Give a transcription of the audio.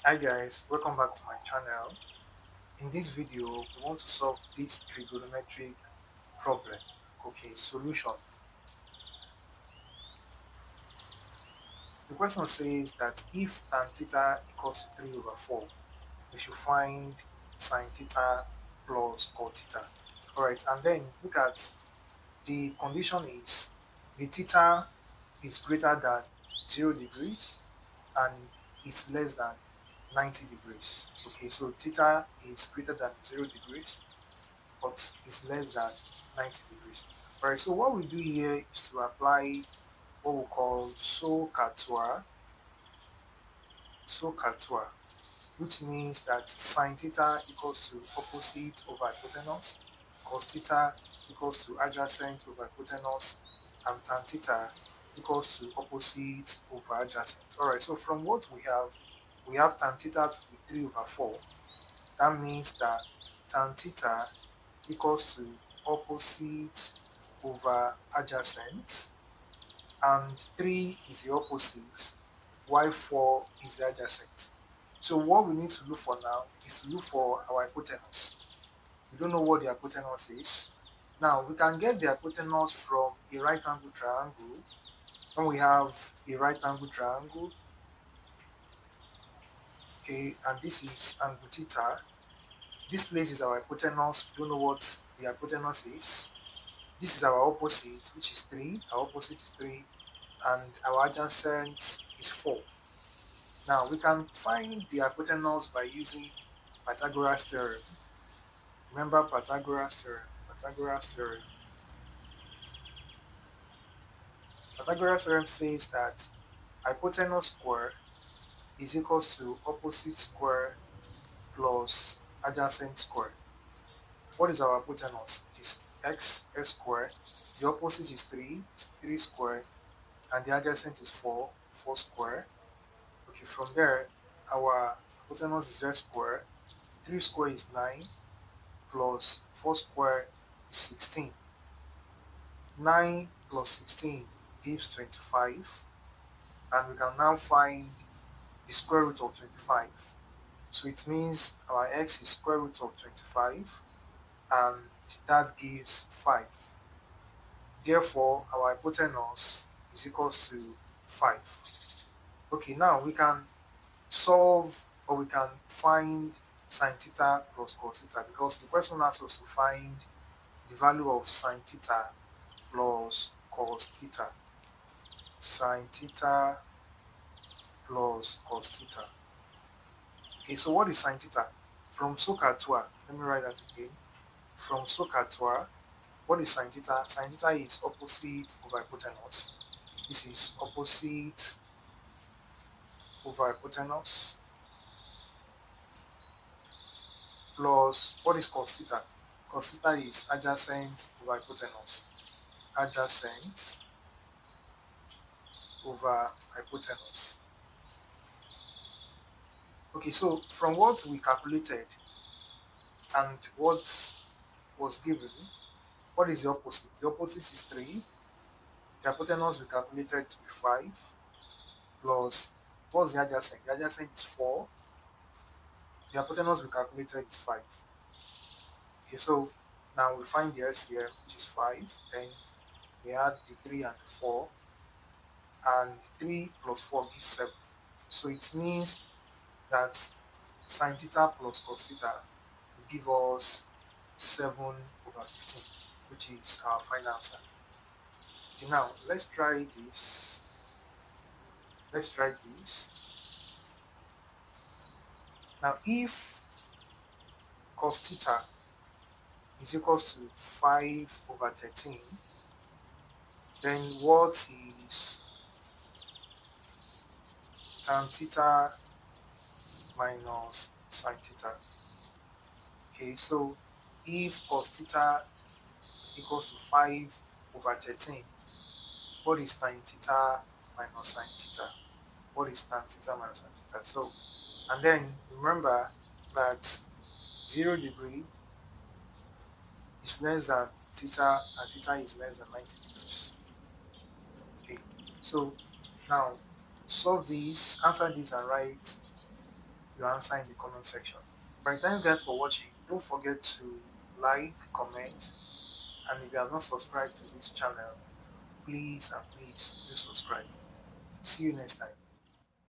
Hi guys, welcome back to my channel. In this video, we want to solve this trigonometric problem. Okay, solution. The question says that if tan theta equals to 3 over 4, we should find sin theta plus cos theta. Alright, and then look at the condition is the theta is greater than 0 degrees and it's less than 90 degrees. Okay, so theta is greater than 0 degrees but is less than 90 degrees. Alright, so what we do here is to apply what we call SOHCAHTOA, which means that sine theta equals to opposite over hypotenuse, cos theta equals to adjacent over hypotenuse, and tan theta equals to opposite over adjacent. Alright, so from what we have tan theta to be 3 over 4. That means that tan theta equals to opposite over adjacent, and 3 is the opposite while 4 is the adjacent. So what we need to look for now is to look for our hypotenuse. We don't know what the hypotenuse is. Now we can get the hypotenuse from a right angle triangle. When we have a right angle triangle, okay, and this is angle theta, this place is our hypotenuse. We don't know what the hypotenuse is. This is our opposite, which is 3. Our opposite is 3, and our adjacent is 4. Now, we can find the hypotenuse by using Pythagoras theorem. Remember Pythagoras theorem. Pythagoras theorem says that hypotenuse square is equals to opposite square plus adjacent square. What is our hypotenuse? It is x squared. The opposite is 3 squared, and the adjacent is 4 squared. Okay, from there, our hypotenuse is x squared. 3 squared is 9 plus 4 squared is 16. 9 plus 16 gives 25, and we can now find the square root of 25. So it means our x is square root of 25, and that gives 5. Therefore, our hypotenuse is equals to 5. Okay, now we can solve, or we can find sin theta plus cos theta, because the question asks us to find the value of sin theta plus cos theta. Sin theta plus cos theta. Okay, so what is sin theta? From SOHCAHTOA, let me write that again. From SOHCAHTOA, what is sin theta? Sin theta is opposite over hypotenuse. This is opposite over hypotenuse plus what is cos theta? Cos theta is adjacent over hypotenuse. Adjacent over hypotenuse. Okay, so from what we calculated and what was given, what is the opposite? The opposite is 3. The hypotenuse we calculated to be 5 plus what's the adjacent? The adjacent is 4. The hypotenuse we calculated is 5. Okay, so now we find the LCM, which is 5. Then we add the 3 and the 4, and 3 plus 4 gives 7. So it means that sin theta plus cos theta will give us 7 over 15, which is our final answer. Okay, now let's try this. Now if cos theta is equals to 5 over 13, then what is tan theta minus sin theta? Okay, so if cos theta equals to 5 over 13, what is tan theta minus sin theta? What is tan theta minus sin theta? So, and then remember that 0 degree is less than theta, and theta is less than 90 degrees. Okay, so now solve this, answer this, and write your answer in the comment section. Right, thanks guys for watching. Don't forget to like, comment, and if you have not subscribed to this channel, please and please do subscribe. See you next time.